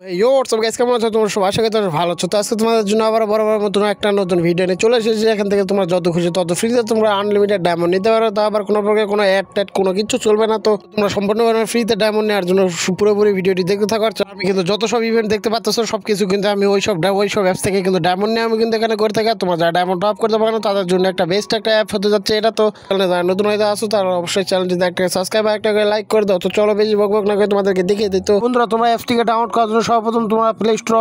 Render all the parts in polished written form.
WhatsApp guys, কেমন আছো তোমরা সবাই? আশা করি তোমরা ভালো আছো। তো আজকে তোমাদের জন্য আবার বরাবর মতন একটা নতুন ভিডিও নিয়ে চলে এসেছি। এখান থেকে তোমরা যত খুশি তত ফ্রিতে তোমরা আনলিমিটেড ডায়মন্ড নিতে পারো। তো আবার কোনো প্রকার কোনো অ্যাড ট্যাড কোনো কিছু চলবে না। তো তোমরা সম্পূর্ণভাবে ফ্রিতে ডায়মন্ড নেওয়ার জন্য পুরোপুরি ভিডিওটি দেখতে থাকো। আর আমি কিন্তু যত সব ইভেন্ট দেখতে পাচ্ছ সব কিছু কিন্তু আমি ওই সব অ্যাপস থেকে কিন্তু ডায়মন্ড নিয়ে আমি কিন্তু এখানে করে থাকি। আর তোমরা যারা ডায়মন্ড টপ করতে পারো তাদের জন্য একটা বেস্ট একটা অ্যাপ হতে যাচ্ছে এটা। তো চ্যানেলে যারা নতুন হয়ে আসো তারা অবশ্যই চ্যানেলটি একটা সাবস্ক্রাইব আর একটা লাইক করে দাও। তো চলো বেশি বকবক না করে তোমাদেরকে দেখিয়ে দিই। তো বন্ধুরা, তোমরা অ্যাপসটিকে ডাউনলোড করার জন্য সর্বপ্রথম তোমরা প্লে স্টোর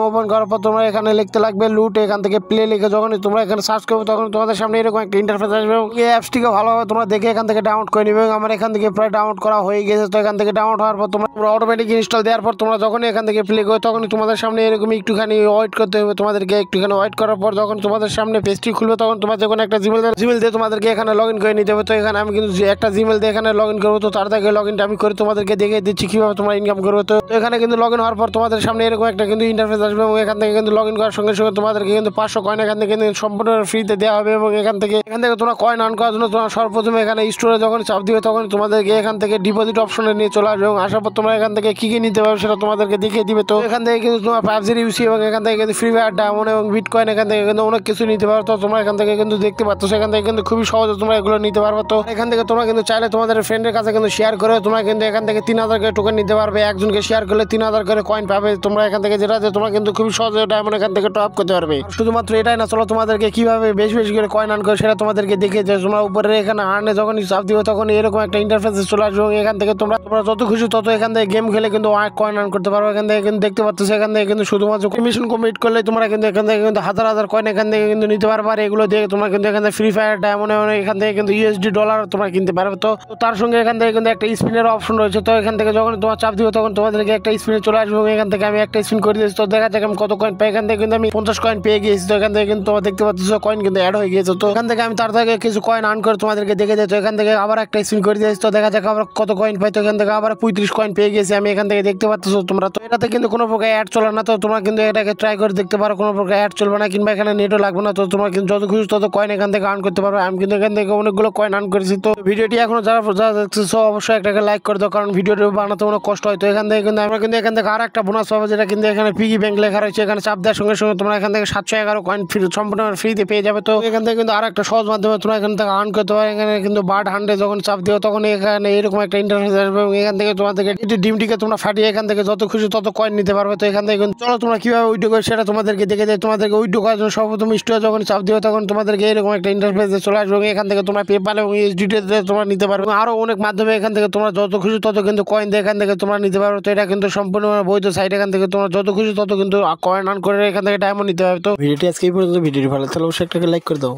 ওপেন করার পর তোমরা এখানে লিখতে লাগবে লুট। এখান থেকে প্লে লিখে যখনই তোমরা এখানে সার্চ করবে তখন তোমাদের সামনে এরকম একটা ইন্টারফেস আসবে। এই অ্যাপসটিকে ভালোভাবে তোমরা দেখে এখান থেকে ডাউনলোড করে নিবে। আমার এখান থেকে প্রায় ডাউনলোড করা হয়ে গেছে। তো এখান থেকে ডাউনলোড হওয়ার পর তোমরা অটোমেটিক ইনস্টল দেওয়ার পর তোমরা যখনই এখান থেকে প্লে করো তখনই তোমাদের সামনে এরকম একটুখানি ওয়েট করতে হবে। তোমাদেরকে একটুখানি ওয়েট করার পর যখন তোমাদের সামনে পেজটি খুলবে তখন তোমার যখন একটা জিমেল দিয়ে তোমাদেরকে এখানে লগ ইন করে নিতে হবে। তো এখানে আমি কিন্তু একটা জিমেল দিয়ে এখানে লগ ইন করবো। তো তার থেকে লগ ইনটা আমি করে তোমাদেরকে দেখে দিচ্ছি কিভাবে তোমরা ইনকাম করবে। তো এখানে কিন্তু লগ ইন হওয়ার পর তোমাদের সামনে এরকম একটা কিন্তু ইন্টারফেস আসবে এবং এখান থেকে কিন্তু লগ ইন করার সঙ্গে সঙ্গে তোমাদেরকে কিন্তু 500 কয়েন এখান থেকে কিন্তু সম্পূর্ণ ফ্রিতে দেওয়া হবে। এবং এখান থেকে তোমরা কয়েন আর্ন করার জন্য তোমরা সর্বপ্রথমে এখানে স্টোরে যখন চাপ দিবে তখন তোমাদেরকে এখান থেকে ডিপোজিট অপশনে নিয়ে চলে আসবে এবং আসার পর তোমরা এখান থেকে কি নিতে পারবে সেটা তোমাদেরকে দেখিয়ে দিবে। তো এখান থেকে কিন্তু তোমার পাবজি ইউসি এবং এখান থেকে কিন্তু ফ্রি ফায়ার ডায়মন্ড এবং বিটকয়েন এখান থেকে কিন্তু অনেক কিছু নিতে পারো। তো তোমরা এখান থেকে কিন্তু দেখতে পাচ্ছ সেখান থেকে কিন্তু খুবই সহজে তোমরা এগুলো নিতে পারবে। তো এখান থেকে তোমরা কিন্তু চাইলে তোমাদের ফ্রেন্ডের কাছে কিন্তু শেয়ার করে তোমরা কিন্তু এখান থেকে 3000 করে টোকেন নিতে পারবে। একজনকে শেয়ার করলে 3000 করে কয়েন পাবে তোমরা এখান থেকে, যেটা তোমরা কিন্তু খুবই সহজে ডায়মন্ড এখান থেকে টপ করতে পারবে। শুধুমাত্র এটাই না, চলো তোমাদেরকে কিভাবে বেশি বেশি করে কয়েন আর্ন করে সেটা তোমাদেরকে দেখে যে তোমরা উপরে এখানে আর্নে যখন চাপ দিবে তখন এরকম একটা ইন্টারফেসে চলে আসবে এবং এখান থেকে তোমরা যত খুশি তত এখান থেকে গেম খেলে কিন্তু অনেক কয়েন আর্ন করতে পারো। এখান থেকে কিন্তু দেখতে পাচ্ছ এখান থেকে কিন্তু শুধুমাত্র মিশন কমপ্লিট করলে তোমরা কিন্তু এখান থেকে কিন্তু হাজার হাজার কয়েন এখান থেকে কিন্তু নিতে পারবে। আর এগুলো দিয়ে তোমরা কিন্তু এখান থেকে ফ্রি ফায়ার ডায়মন্ড এখান থেকে কিন্তু ইউএসডি ডলার তোমরা কিনতে পারবে। তো তার সঙ্গে এখান থেকে কিন্তু একটা স্পিনের অপশন রয়েছে। তো এখান থেকে যখন তোমার চাপ দিবে তখন তোমাদেরকে একটা স্পিনে চলে আসবে এবং এখান থেকে আমি একটা স্পিন করে দিয়েছি। তো দেখা যাক আমি কত কয়েন পাই। এখান থেকে কিন্তু আমি 50 কয়েন পেয়ে গিয়েছি। তো এখান থেকে কিন্তু তোমরা দেখতে পাচ্ছ কয়েন কিন্তু অ্যাড হয়ে গিয়েছে। তো এখান থেকে আমি তার থেকে কিছু কয়েন আর্ন করে তোমাদেরকে দেখে যাই। তো এখান থেকে আবার একটা স্পিন করে দিয়েছি। তো দেখা যাক আবার কত কয়েন পাই। তো এখান থেকে আবার 35 কয়েন পেয়ে গেছি আমি এখান থেকে দেখতে পাচ্ছ তোমরা। তো এটাতে কিন্তু কোনো প্রকার অ্যাড চলে না। তো তোমরা কিন্তু এটাকে ট্রাই করে দেখতে পারো, কোনো প্রকার অ্যাড চলবে না কিংবা এখানে নেটও লাগবে না। তো তোমরা কিন্তু যত খুশি তত কয়েন এখান থেকে আর্ন করতে পারবে। আমি কিন্তু এখান থেকে অনেকগুলো কয়েন আর্ন করেছি। তো ভিডিওটি এখনো যারা দেখছো অবশ্যই একটাকে লাইক করে দাও, কারণ ভিডিওটি বানাতে অনেক কষ্ট হয়। তো এখান থেকে কিন্তু আমরা কিন্তু এখান থেকে আর একটা বোনাস পাবো, যেটা কিন্তু এখানে পিগি ব্যাংক লেখা রয়েছে। এখানে চাপ দেওয়ার সঙ্গে সঙ্গে তোমরা এখান থেকে 711 কয়েন সম্পূর্ণ ফ্রিতে পেয়ে যাবে। তো এখান থেকে কিন্তু আর একটা সহজ মাধ্যমে তোমরা এখান থেকে আর্ন করতে পারো। এখানে কিন্তু বার্ড 100 যখন চাপ দিও তখন এখানে এরকম একটা ইন্টারফেস আসবে এবং এখান থেকে তোমাদেরকে ডিমটিকে তোমরা ফাটিয়ে এখান থেকে যত খুশি তত কয়েন নিতে পারবে। তো এখান থেকে কিন্তু চলো তোমরা কিভাবে উইড্রো করে সেটা তোমাদেরকে দেখে যায়। তোমাদেরকে উইড্রো করার জন্য সর্বপ্রথম স্টোরে যখন চাপ দিও তখন তোমাদেরকে এরকম একটা ইন্টারফেসে চলে আসবে এবং এখান থেকে তোমরা পেপাল এবং ইউএসডিটি তোমরা নিতে পারবে। আরো অনেক মাধ্যমে এখান থেকে তোমরা যত খুশি তত কিন্তু কয়েন দিয়ে এখান থেকে তোমরা নিতে পারবে। তো এটা কিন্তু সম্পূর্ণ বৈধ সাইট। এখান থেকে তোমরা যত খুশি তত কিন্তু কয়েন আর্ন করে এখান থেকে ডায়মন্ড নিতে পারবে। তো ভিডিওটি আজকে এই পর্যন্ত। ভিডিওটি ভালো তাহলে অবশ্যই একটা লাইক করে দাও।